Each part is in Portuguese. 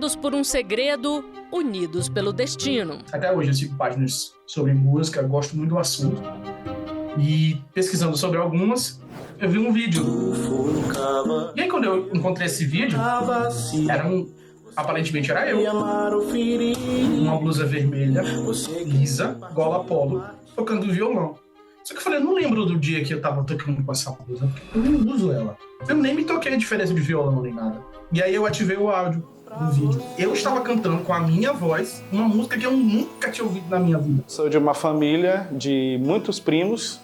separados por um segredo, unidos pelo destino. Até hoje eu sigo páginas sobre música, gosto muito do assunto. E pesquisando sobre algumas, eu vi um vídeo. E aí quando eu encontrei esse vídeo, aparentemente era eu. Uma blusa vermelha, lisa, gola polo, tocando violão. Só que eu falei, eu não lembro do dia que eu tava tocando com essa blusa, porque eu não uso ela. Eu nem me toquei a diferença de violão nem nada. E aí eu ativei o áudio do vídeo. Eu estava cantando com a minha voz uma música que eu nunca tinha ouvido na minha vida. Sou de uma família de muitos primos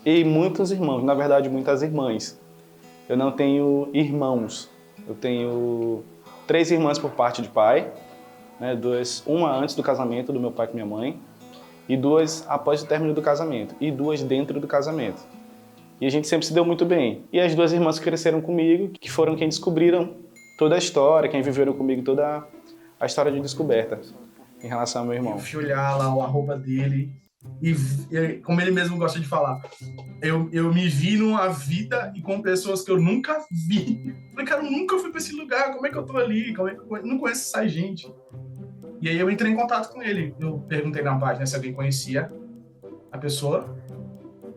e muitos irmãos, na verdade muitas irmãs. Eu não tenho irmãos, eu tenho 3 irmãs por parte de pai, né, uma antes do casamento do meu pai com minha mãe, e 2 após o término do casamento, e 2 dentro do casamento. E a gente sempre se deu muito bem. E as 2 irmãs que cresceram comigo, que foram quem descobriram toda a história, quem viveram comigo toda a história de descoberta em relação ao meu irmão. Eu fui olhar lá o arroba dele, e como ele mesmo gosta de falar, eu me vi numa vida e com pessoas que eu nunca vi. Eu falei, cara, eu nunca fui pra esse lugar, como é que eu tô ali? Como é que eu não conheço essa gente? E aí eu entrei em contato com ele. Eu perguntei na página se alguém conhecia a pessoa.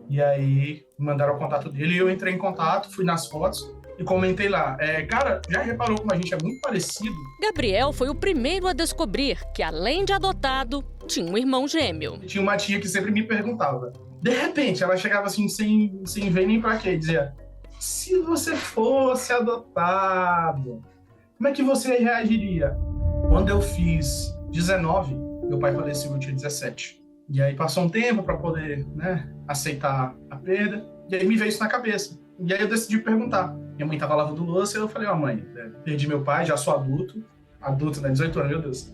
E aí mandaram o contato dele e eu entrei em contato, fui nas fotos e comentei lá. Cara, já reparou como a gente é muito parecido? Gabriel foi o primeiro a descobrir que, além de adotado, tinha um irmão gêmeo. Tinha uma tia que sempre me perguntava. De repente, ela chegava assim, sem ver nem pra quê, e dizia, se você fosse adotado, como é que você reagiria? Quando eu fiz 19, meu pai faleceu, eu tinha 17. E aí passou um tempo para poder, aceitar a perda. E aí me veio isso na cabeça. E aí eu decidi perguntar. Minha mãe tava lavando louça e eu falei, mãe, perdi meu pai, já sou adulto, né, 18 anos, meu Deus.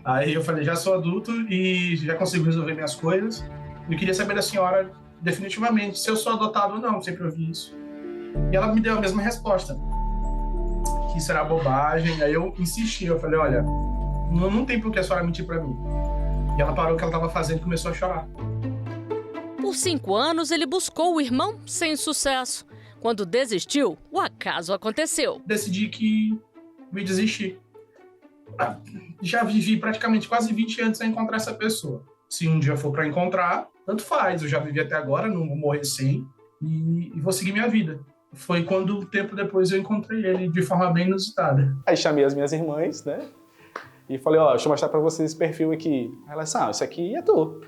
Aí eu falei, já sou adulto e já consigo resolver minhas coisas. Eu queria saber da senhora, definitivamente, se eu sou adotado ou não, sempre ouvi isso. E ela me deu a mesma resposta, que isso era bobagem. Aí eu insisti, eu falei, olha, não tem por que a senhora mentir pra mim. E ela parou o que ela estava fazendo e começou a chorar. Por 5 anos, ele buscou o irmão sem sucesso. Quando desistiu, o acaso aconteceu. Decidi que me desistir. Já vivi praticamente quase 20 anos sem encontrar essa pessoa. Se um dia for para encontrar, tanto faz. Eu já vivi até agora, não vou morrer sem. E vou seguir minha vida. Foi quando, um tempo depois, eu encontrei ele de forma bem inusitada. Aí chamei as minhas irmãs, né? E falei, deixa eu mostrar pra vocês esse perfil aqui. Ela disse, isso aqui é tu.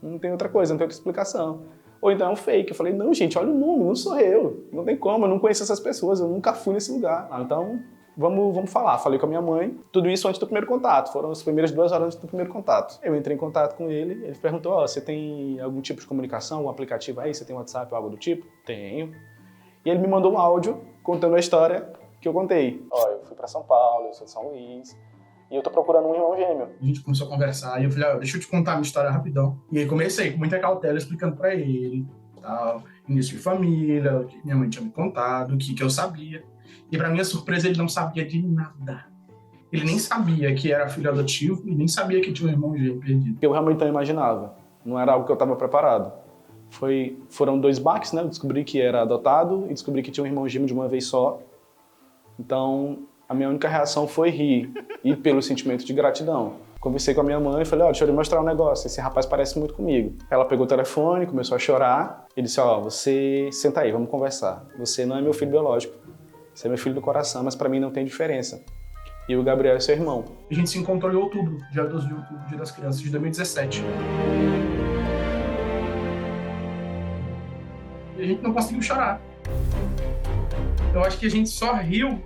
Não tem outra coisa, não tem outra explicação. Ou então é um fake. Eu falei, não, gente, olha o nome, não sou eu. Não tem como, eu não conheço essas pessoas, eu nunca fui nesse lugar. Então, vamos falar. Falei com a minha mãe, tudo isso antes do primeiro contato. Foram as primeiras 2 horas antes do primeiro contato. Eu entrei em contato com ele, ele perguntou, você tem algum tipo de comunicação, um aplicativo aí? Você tem WhatsApp ou algo do tipo? Tenho. E ele me mandou um áudio contando a história que eu contei. Eu fui pra São Paulo, eu sou de São Luís. E eu tô procurando um irmão gêmeo. A gente começou a conversar e eu falei, deixa eu te contar a minha história rapidão. E aí comecei com muita cautela explicando pra ele, tal, início de família, o que minha mãe tinha me contado, o que eu sabia. E pra minha surpresa, ele não sabia de nada. Ele nem sabia que era filho adotivo e nem sabia que tinha um irmão gêmeo perdido. Eu realmente não imaginava. Não era algo que eu estava preparado. Foram 2 baques, né? Eu descobri que era adotado e descobri que tinha um irmão gêmeo de uma vez só. Então, a minha única reação foi rir e pelo sentimento de gratidão. Conversei com a minha mãe e falei, deixa eu lhe mostrar um negócio, esse rapaz parece muito comigo. Ela pegou o telefone, começou a chorar e disse, você senta aí, vamos conversar. Você não é meu filho biológico, você é meu filho do coração, mas pra mim não tem diferença. E o Gabriel é seu irmão. A gente se encontrou em outubro, dia 12 de outubro, dia das crianças, de 2017. E a gente não conseguiu chorar. Eu acho que a gente só riu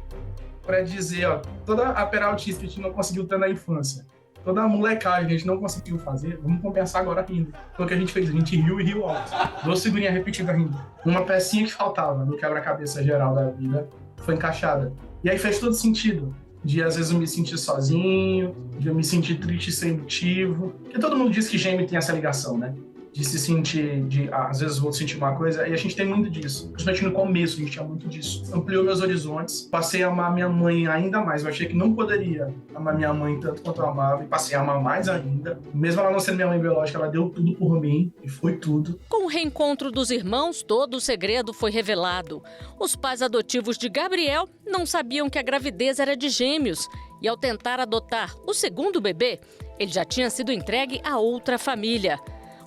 para dizer, toda a peraltice que a gente não conseguiu ter na infância, toda a molecagem que a gente não conseguiu fazer, vamos compensar agora rindo. Foi o que a gente fez, a gente riu e riu alto. 2 segurinhas repetidas rindo. Uma pecinha que faltava no quebra-cabeça geral da vida foi encaixada. E aí fez todo sentido. De às vezes eu me sentir sozinho, de eu me sentir triste sem motivo. Porque todo mundo diz que gêmeo tem essa ligação, né? De se sentir, às vezes vou sentir uma coisa, e a gente tem muito disso. Principalmente no começo, a gente tinha muito disso. Ampliou meus horizontes, passei a amar minha mãe ainda mais. Eu achei que não poderia amar minha mãe tanto quanto eu amava, e passei a amar mais ainda. Mesmo ela não sendo minha mãe biológica, ela deu tudo por mim, e foi tudo. Com o reencontro dos irmãos, todo o segredo foi revelado. Os pais adotivos de Gabriel não sabiam que a gravidez era de gêmeos E ao tentar adotar o segundo bebê, ele já tinha sido entregue a outra família.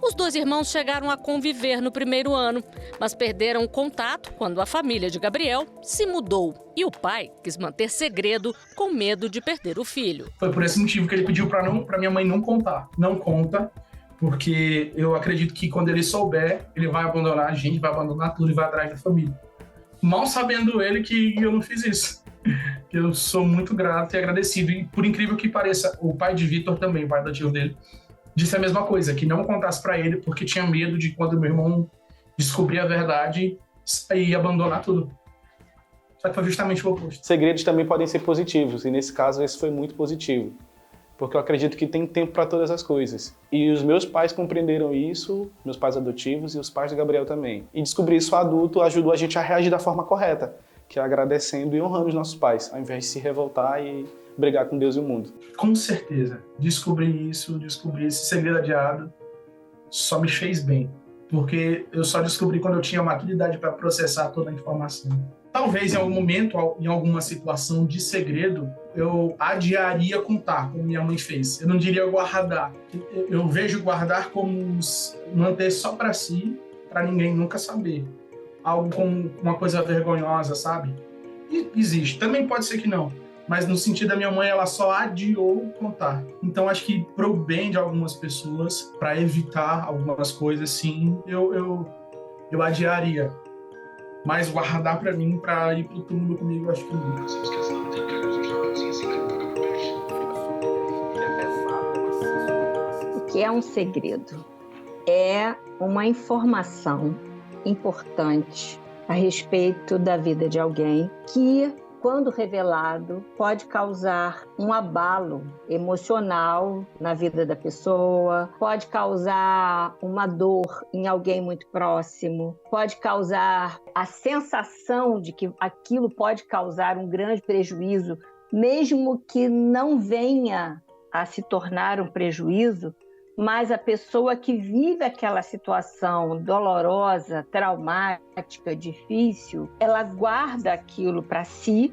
Os 2 irmãos chegaram a conviver no primeiro ano, mas perderam o contato quando a família de Gabriel se mudou. E o pai quis manter segredo com medo de perder o filho. Foi por esse motivo que ele pediu para minha mãe não contar. Não conta, porque eu acredito que quando ele souber, ele vai abandonar a gente, vai abandonar tudo e vai atrás da família. Mal sabendo ele que eu não fiz isso. Eu sou muito grato e agradecido. E por incrível que pareça, o pai de Vitor também, o pai adotivo dele, disse a mesma coisa, que não contasse para ele porque tinha medo de quando meu irmão descobrir a verdade e abandonar tudo. Só que foi justamente o oposto. Segredos também podem ser positivos, e nesse caso esse foi muito positivo, porque eu acredito que tem tempo para todas as coisas. E os meus pais compreenderam isso, meus pais adotivos e os pais de Gabriel também. E descobrir isso adulto ajudou a gente a reagir da forma correta, que é agradecendo e honrando os nossos pais, ao invés de se revoltar e brigar com Deus e o mundo. Com certeza, descobrir esse segredo adiado só me fez bem, porque eu só descobri quando eu tinha maturidade para processar toda a informação. Talvez em algum momento, em alguma situação de segredo, eu adiaria contar, como minha mãe fez. Eu não diria guardar. Eu vejo guardar como manter só para si, para ninguém nunca saber. Algo como uma coisa vergonhosa, sabe? E existe. Também pode ser que não. Mas no sentido da minha mãe, ela só adiou contar. Então acho que pro bem de algumas pessoas, para evitar algumas coisas, sim, eu adiaria. Mas guardar para mim, para ir pro túmulo comigo, acho que não. O que é um segredo? É uma informação importante a respeito da vida de alguém que, quando revelado, pode causar um abalo emocional na vida da pessoa, pode causar uma dor em alguém muito próximo, pode causar a sensação de que aquilo pode causar um grande prejuízo, mesmo que não venha a se tornar um prejuízo, mas a pessoa que vive aquela situação dolorosa, traumática, difícil, ela guarda aquilo para si,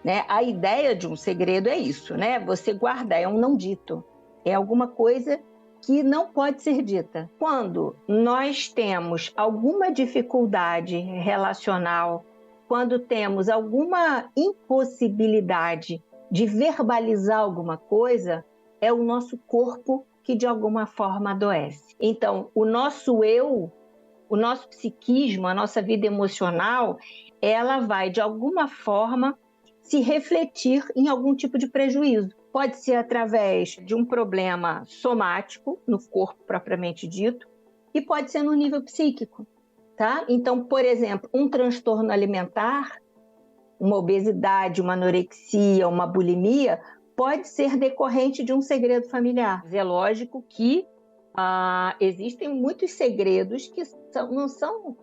né? A ideia de um segredo é isso, né? Você guardar, é um não dito, é alguma coisa que não pode ser dita. Quando nós temos alguma dificuldade relacional, quando temos alguma impossibilidade de verbalizar alguma coisa, é o nosso corpo que de alguma forma adoece. Então, o nosso eu, o nosso psiquismo, a nossa vida emocional, ela vai de alguma forma se refletir em algum tipo de prejuízo. Pode ser através de um problema somático, no corpo propriamente dito, e pode ser no nível psíquico, tá? Então, por exemplo, um transtorno alimentar, uma obesidade, uma anorexia, uma bulimia, pode ser decorrente de um segredo familiar. É lógico que existem muitos segredos que não são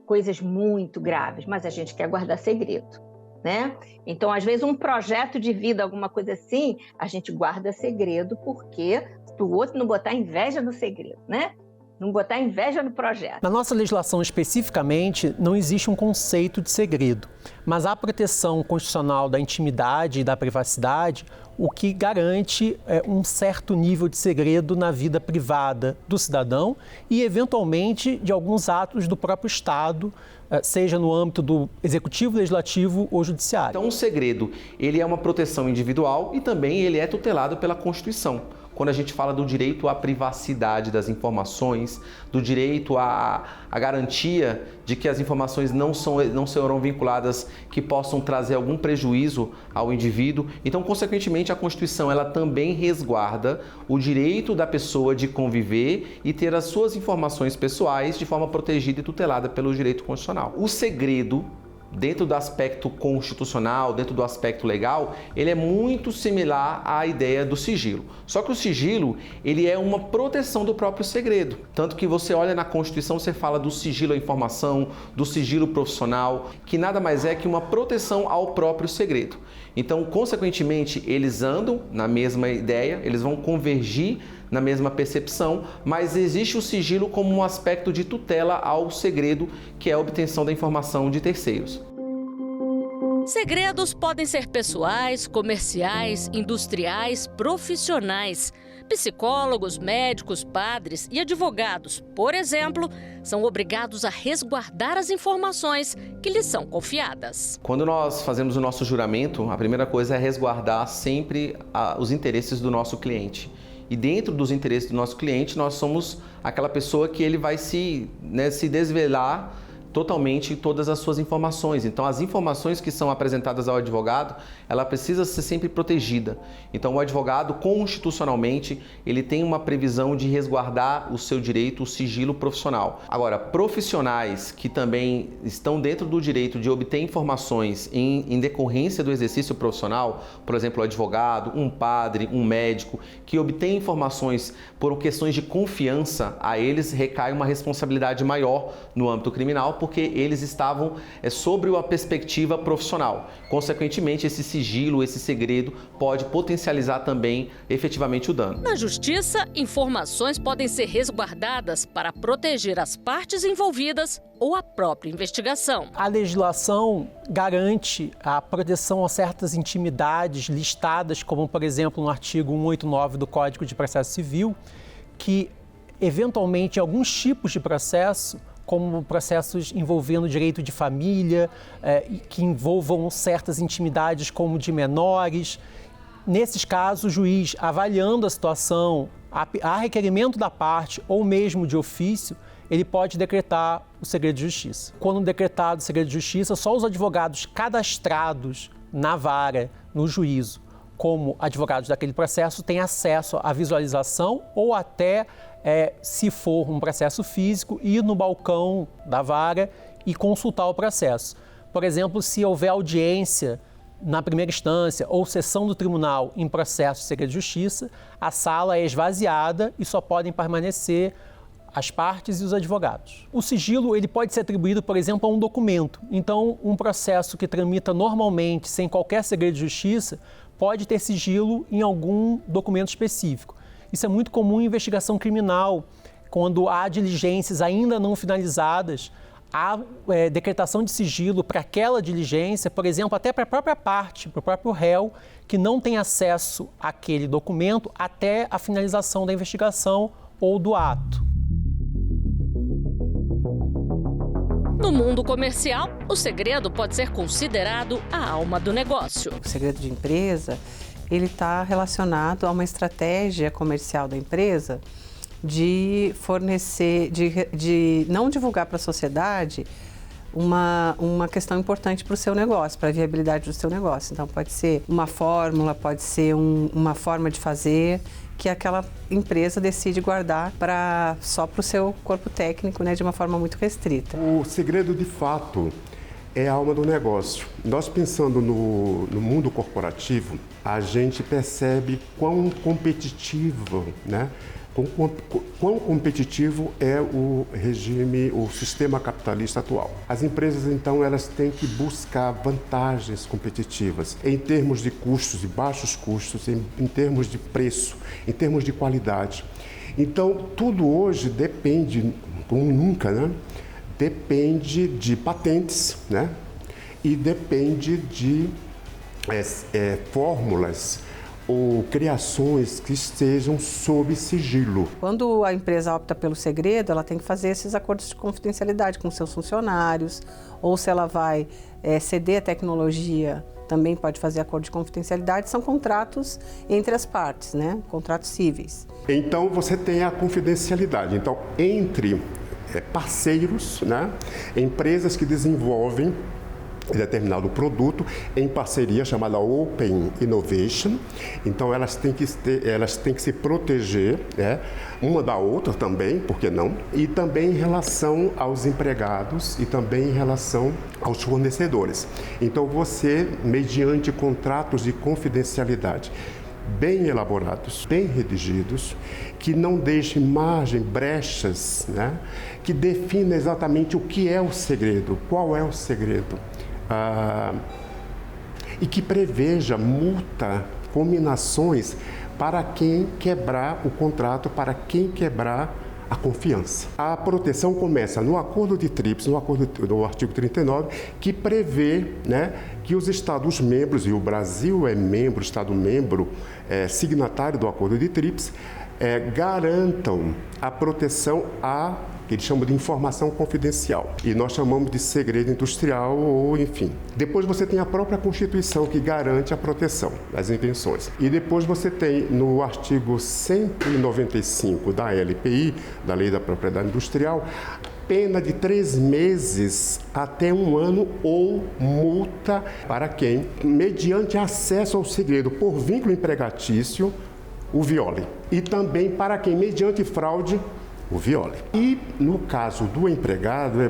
coisas muito graves, mas a gente quer guardar segredo, né? Então, às vezes, um projeto de vida, alguma coisa assim, a gente guarda segredo porque o outro não botar inveja no segredo, né? Não botar inveja no projeto. Na nossa legislação especificamente, não existe um conceito de segredo, mas há proteção constitucional da intimidade e da privacidade, o que garante um certo nível de segredo na vida privada do cidadão e, eventualmente, de alguns atos do próprio Estado, seja no âmbito do executivo, legislativo ou judiciário. Então, o segredo, ele é uma proteção individual e também ele é tutelado pela Constituição. Quando a gente fala do direito à privacidade das informações, do direito à garantia de que as informações não serão vinculadas, que possam trazer algum prejuízo ao indivíduo. Então, consequentemente, a Constituição ela também resguarda o direito da pessoa de conviver e ter as suas informações pessoais de forma protegida e tutelada pelo direito constitucional. O segredo, dentro do aspecto constitucional, dentro do aspecto legal, ele é muito similar à ideia do sigilo. Só que o sigilo, ele é uma proteção do próprio segredo. Tanto que você olha na Constituição, você fala do sigilo à informação, do sigilo profissional, que nada mais é que uma proteção ao próprio segredo. Então, consequentemente, eles andam na mesma ideia, eles vão convergir na mesma percepção, mas existe o sigilo como um aspecto de tutela ao segredo, que é a obtenção da informação de terceiros. Segredos podem ser pessoais, comerciais, industriais, profissionais. Psicólogos, médicos, padres e advogados, por exemplo, são obrigados a resguardar as informações que lhes são confiadas. Quando nós fazemos o nosso juramento, a primeira coisa é resguardar sempre os interesses do nosso cliente. E dentro dos interesses do nosso cliente, nós somos aquela pessoa que ele vai se desvelar totalmente todas as suas informações. Então, as informações que são apresentadas ao advogado, ela precisa ser sempre protegida. Então, o advogado, constitucionalmente, ele tem uma previsão de resguardar o seu direito, o sigilo profissional. Agora, profissionais que também estão dentro do direito de obter informações em decorrência do exercício profissional, por exemplo, o advogado, um padre, um médico, que obtém informações por questões de confiança, a eles recai uma responsabilidade maior no âmbito criminal, porque eles estavam sobre a perspectiva profissional. Consequentemente, esse sigilo, esse segredo pode potencializar também efetivamente o dano. Na justiça, informações podem ser resguardadas para proteger as partes envolvidas ou a própria investigação. A legislação garante a proteção a certas intimidades listadas, como, por exemplo, no artigo 189 do Código de Processo Civil, que, eventualmente, em alguns tipos de processo, como processos envolvendo direito de família, que envolvam certas intimidades como de menores. Nesses casos, o juiz, avaliando a situação, a requerimento da parte ou mesmo de ofício, ele pode decretar o segredo de justiça. Quando decretado o segredo de justiça, só os advogados cadastrados na vara, no juízo, como advogados daquele processo, têm acesso à visualização ou até, se for um processo físico, ir no balcão da vara e consultar o processo. Por exemplo, se houver audiência na primeira instância ou sessão do tribunal em processo de segredo de justiça, a sala é esvaziada e só podem permanecer as partes e os advogados. O sigilo ele pode ser atribuído, por exemplo, a um documento. Então, um processo que tramita normalmente sem qualquer segredo de justiça pode ter sigilo em algum documento específico. Isso é muito comum em investigação criminal, quando há diligências ainda não finalizadas, há decretação de sigilo para aquela diligência, por exemplo, até para a própria parte, para o próprio réu, que não tem acesso àquele documento até a finalização da investigação ou do ato. No mundo comercial, o segredo pode ser considerado a alma do negócio. O segredo de empresa, ele está relacionado a uma estratégia comercial da empresa de fornecer, de não divulgar para a sociedade uma questão importante para o seu negócio, para a viabilidade do seu negócio. Então, pode ser uma fórmula, pode ser uma forma de fazer que aquela empresa decide guardar só para o seu corpo técnico, né, de uma forma muito restrita. O segredo, de fato, é a alma do negócio. Nós, pensando no mundo corporativo, a gente percebe quão competitivo, né? Quão competitivo é o regime, o sistema capitalista atual. As empresas, então, elas têm que buscar vantagens competitivas em termos de custos e baixos custos, em termos de preço, em termos de qualidade. Então, tudo hoje depende, como nunca, né? Depende de patentes, né? E depende de fórmulas ou criações que estejam sob sigilo. Quando a empresa opta pelo segredo, ela tem que fazer esses acordos de confidencialidade com seus funcionários, ou se ela vai ceder a tecnologia, também pode fazer acordo de confidencialidade. São contratos entre as partes, né? Contratos cíveis. Então, você tem a confidencialidade. Então, entre parceiros, né? Empresas que desenvolvem determinado produto em parceria chamada Open Innovation. Então elas têm que se proteger, né, uma da outra também, por que não? E também em relação aos empregados e também em relação aos fornecedores. Então você, mediante contratos de confidencialidade bem elaborados, bem redigidos, que não deixem margem, brechas, né, que defina exatamente o que é o segredo, qual é o segredo. E que preveja multa, combinações para quem quebrar o contrato, para quem quebrar a confiança. A proteção começa no Acordo de TRIPS, no artigo 39, que prevê, né, que os Estados-membros, e o Brasil é membro, Estado-membro, signatário do Acordo de TRIPS, garantam a proteção que eles chamam de informação confidencial. E nós chamamos de segredo industrial ou enfim. Depois você tem a própria Constituição que garante a proteção das invenções. E depois você tem no artigo 195 da LPI, da Lei da Propriedade Industrial, pena de 3 meses até 1 ano ou multa para quem, mediante acesso ao segredo por vínculo empregatício, o viole. E também para quem, mediante fraude, o viole. E no caso do empregado, é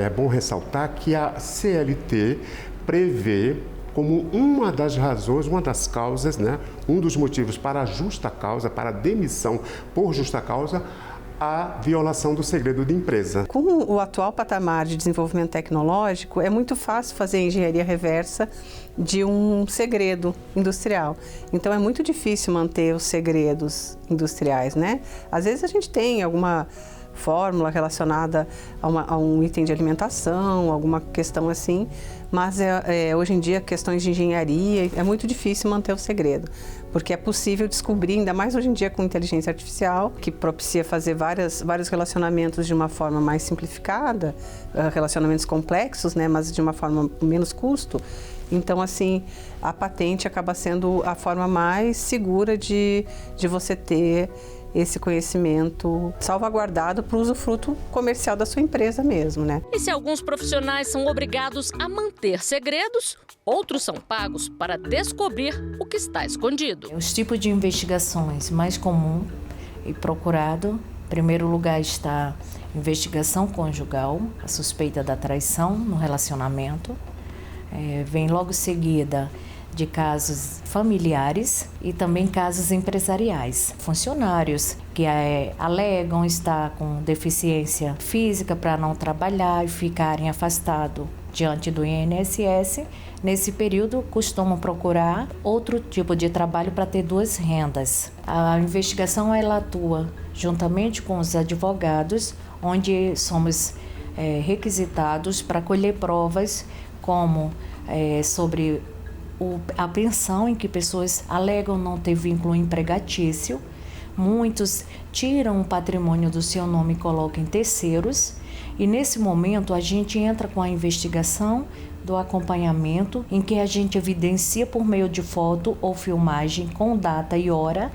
bom ressaltar que a CLT prevê como uma das razões, uma das causas, né, um dos motivos para a justa causa, para a demissão por justa causa, a violação do segredo de empresa. Com o atual patamar de desenvolvimento tecnológico, é muito fácil fazer engenharia reversa de um segredo industrial. Então, é muito difícil manter os segredos industriais, né? Às vezes a gente tem alguma fórmula relacionada a um item de alimentação, alguma questão assim, mas hoje em dia questões de engenharia é muito difícil manter o segredo, porque é possível descobrir, ainda mais hoje em dia com inteligência artificial, que propicia fazer vários relacionamentos de uma forma mais simplificada, relacionamentos complexos, né, mas de uma forma menos custo. Então, assim, a patente acaba sendo a forma mais segura de você ter esse conhecimento salvaguardado para o usufruto comercial da sua empresa mesmo, né? E se alguns profissionais são obrigados a manter segredos, outros são pagos para descobrir o que está escondido. Os tipos de investigações mais comum e procurado, em primeiro lugar está a investigação conjugal, a suspeita da traição no relacionamento. Vem logo seguida de casos familiares e também casos empresariais. Funcionários que alegam estar com deficiência física para não trabalhar e ficarem afastados diante do INSS, nesse período costumam procurar outro tipo de trabalho para ter 2 rendas. A investigação ela atua juntamente com os advogados, onde somos requisitados para colher provas como sobre a pensão em que pessoas alegam não ter vínculo empregatício. Muitos tiram o patrimônio do seu nome e colocam em terceiros. E nesse momento a gente entra com a investigação do acompanhamento, em que a gente evidencia por meio de foto ou filmagem com data e hora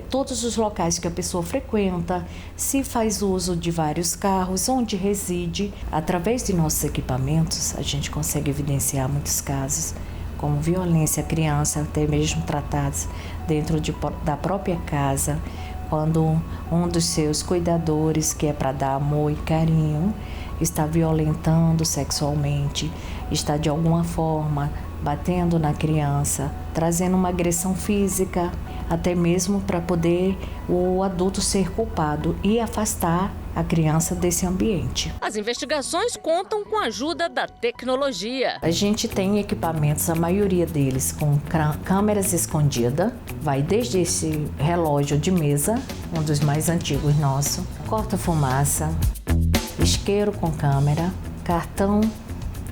todos os locais que a pessoa frequenta, se faz uso de vários carros, onde reside. Através de nossos equipamentos, a gente consegue evidenciar muitos casos, como violência à criança, até mesmo tratados dentro da própria casa, quando um dos seus cuidadores, que é para dar amor e carinho, está violentando sexualmente, está de alguma forma batendo na criança, trazendo uma agressão física, até mesmo para poder o adulto ser culpado e afastar a criança desse ambiente. As investigações contam com a ajuda da tecnologia. A gente tem equipamentos, a maioria deles com câmeras escondidas, vai desde esse relógio de mesa, um dos mais antigos nosso, corta-fumaça, isqueiro com câmera, cartão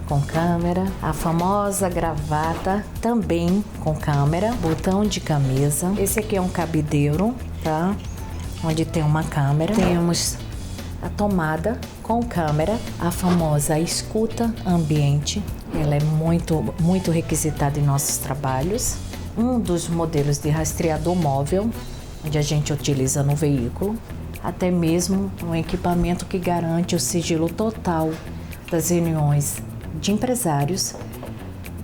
com câmera, a famosa gravata também com câmera, botão de camisa. Esse aqui é um cabideiro, tá? Onde tem uma câmera. Temos a tomada com câmera, a famosa escuta ambiente. Ela é muito requisitada em nossos trabalhos. Um dos modelos de rastreador móvel, onde a gente utiliza no veículo. Até mesmo um equipamento que garante o sigilo total das reuniões de empresários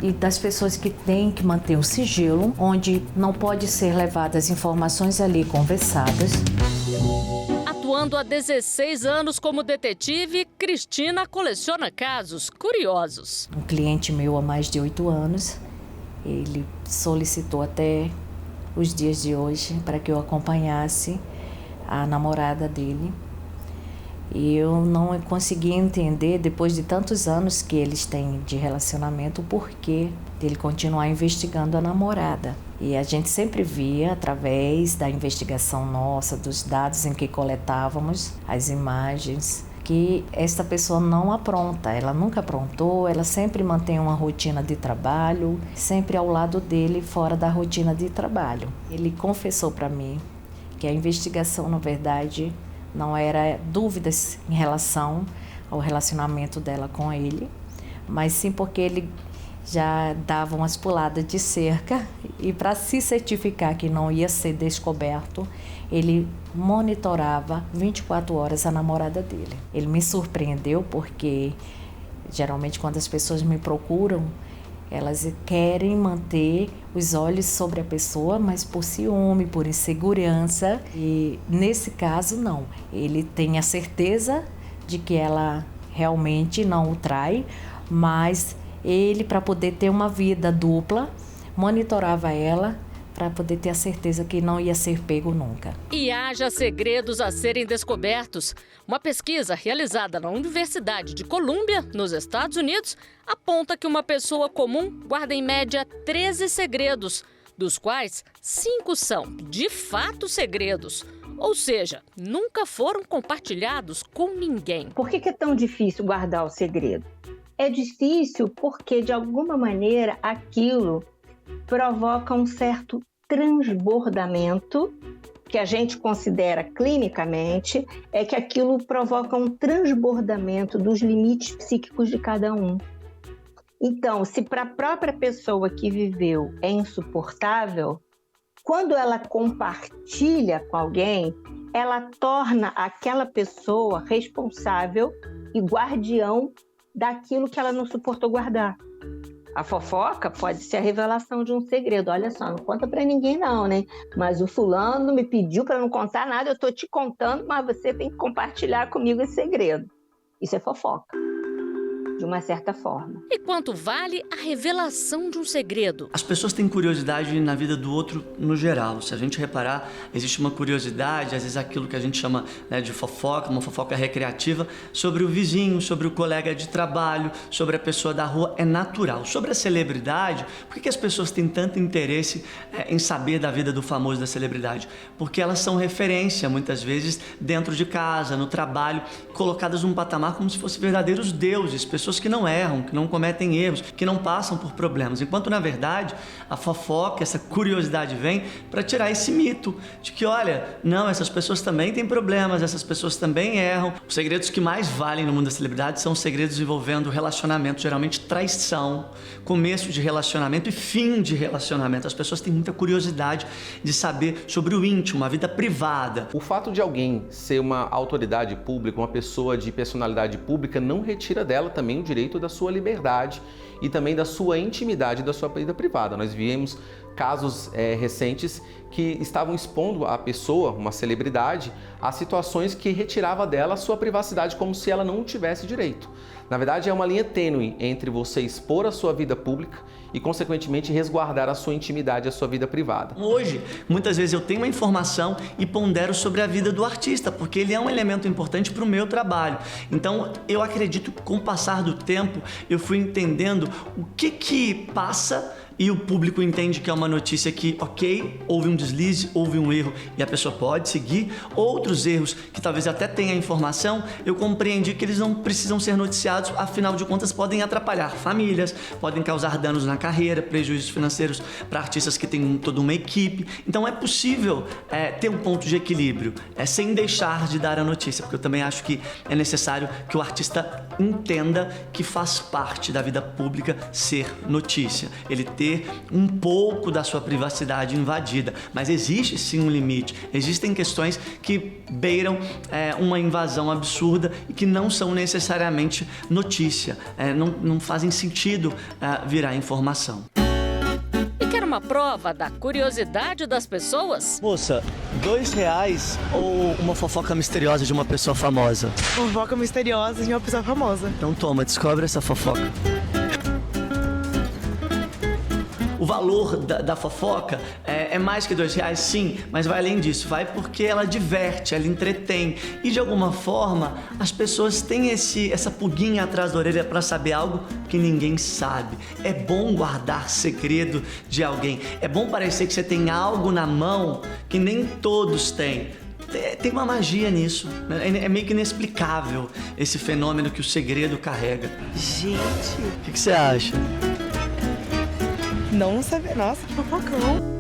e das pessoas que têm que manter o sigilo, onde não pode ser levadas informações ali conversadas. Atuando há 16 anos como detetive, Cristina coleciona casos curiosos. Um cliente meu há mais de 8 anos, ele solicitou até os dias de hoje para que eu acompanhasse a namorada dele. E eu não consegui entender, depois de tantos anos que eles têm de relacionamento, o porquê dele continuar investigando a namorada. E a gente sempre via, através da investigação nossa, dos dados em que coletávamos, as imagens, que esta pessoa não apronta, ela nunca aprontou, ela sempre mantém uma rotina de trabalho, sempre ao lado dele, fora da rotina de trabalho. Ele confessou para mim que a investigação, na verdade, não era dúvidas em relação ao relacionamento dela com ele, mas sim porque ele já dava umas puladas de cerca e, para se certificar que não ia ser descoberto, ele monitorava 24 horas a namorada dele. Ele me surpreendeu porque, geralmente, quando as pessoas me procuram, elas querem manter os olhos sobre a pessoa, mas por ciúme, por insegurança. E, nesse caso, não. Ele tem a certeza de que ela realmente não o trai, mas ele, para poder ter uma vida dupla, monitorava ela para poder ter a certeza que não ia ser pego nunca. E haja segredos a serem descobertos. Uma pesquisa realizada na Universidade de Colômbia, nos Estados Unidos, aponta que uma pessoa comum guarda em média 13 segredos, dos quais 5 são, de fato, segredos. Ou seja, nunca foram compartilhados com ninguém. Por que é tão difícil guardar o segredo? É difícil porque, de alguma maneira, aquilo provoca um certo transbordamento, que a gente considera clinicamente, é que aquilo provoca um transbordamento dos limites psíquicos de cada um. Então, se para a própria pessoa que viveu é insuportável, quando ela compartilha com alguém, ela torna aquela pessoa responsável e guardião daquilo que ela não suportou guardar. A fofoca pode ser a revelação de um segredo. Olha só, não conta pra ninguém não, né? Mas o fulano me pediu para não contar nada, eu tô te contando, mas você tem que compartilhar comigo esse segredo. Isso é fofoca, de uma certa forma. E quanto vale a revelação de um segredo? As pessoas têm curiosidade na vida do outro no geral. Se a gente reparar, existe uma curiosidade, às vezes aquilo que a gente chama, né, de fofoca, uma fofoca recreativa, sobre o vizinho, sobre o colega de trabalho, sobre a pessoa da rua, é natural. Sobre a celebridade, por que as pessoas têm tanto interesse em saber da vida do famoso, da celebridade? Porque elas são referência, muitas vezes, dentro de casa, no trabalho, colocadas num patamar como se fossem verdadeiros deuses, pessoas que não erram, que não cometem erros, que não passam por problemas. Enquanto, na verdade, a fofoca, essa curiosidade vem para tirar esse mito de que, olha, não, essas pessoas também têm problemas, essas pessoas também erram. Os segredos que mais valem no mundo da celebridade são os segredos envolvendo relacionamento, geralmente traição, começo de relacionamento e fim de relacionamento. As pessoas têm muita curiosidade de saber sobre o íntimo, a vida privada. O fato de alguém ser uma autoridade pública, uma pessoa de personalidade pública, não retira dela também o direito da sua liberdade e também da sua intimidade, da sua vida privada. Nós vimos casos recentes que estavam expondo a pessoa, uma celebridade, a situações que retirava dela a sua privacidade como se ela não tivesse direito. Na verdade, é uma linha tênue entre você expor a sua vida pública e, consequentemente, resguardar a sua intimidade, a sua vida privada. Hoje, muitas vezes eu tenho uma informação e pondero sobre a vida do artista, porque ele é um elemento importante para o meu trabalho. Então, eu acredito que com o passar do tempo, eu fui entendendo o que passa e o público entende que é uma notícia que, ok, houve um deslize, houve um erro e a pessoa pode seguir. Outros erros que talvez até tenha informação, eu compreendi que eles não precisam ser noticiados, afinal de contas podem atrapalhar famílias, podem causar danos na carreira, prejuízos financeiros para artistas que têm toda uma equipe. Então é possível ter um ponto de equilíbrio, sem deixar de dar a notícia, porque eu também acho que é necessário que o artista entenda que faz parte da vida pública ser notícia, ele ter um pouco da sua privacidade invadida, mas existe sim um limite, existem questões que beiram uma invasão absurda e que não são necessariamente notícia, não fazem sentido virar informação. E quer uma prova da curiosidade das pessoas? Moça, R$2 ou uma fofoca misteriosa de uma pessoa famosa? Fofoca misteriosa de uma pessoa famosa. Então toma, descobre essa fofoca. o valor da fofoca é mais que R$2? Sim, mas vai além disso, vai porque ela diverte, ela entretém e de alguma forma as pessoas têm essa pulguinha atrás da orelha para saber algo que ninguém sabe. É bom guardar segredo de alguém, é bom parecer que você tem algo na mão que nem todos têm. Tem uma magia nisso, é meio que inexplicável esse fenômeno que o segredo carrega. Gente, O que você acha? não sabia. Nossa, fofocão.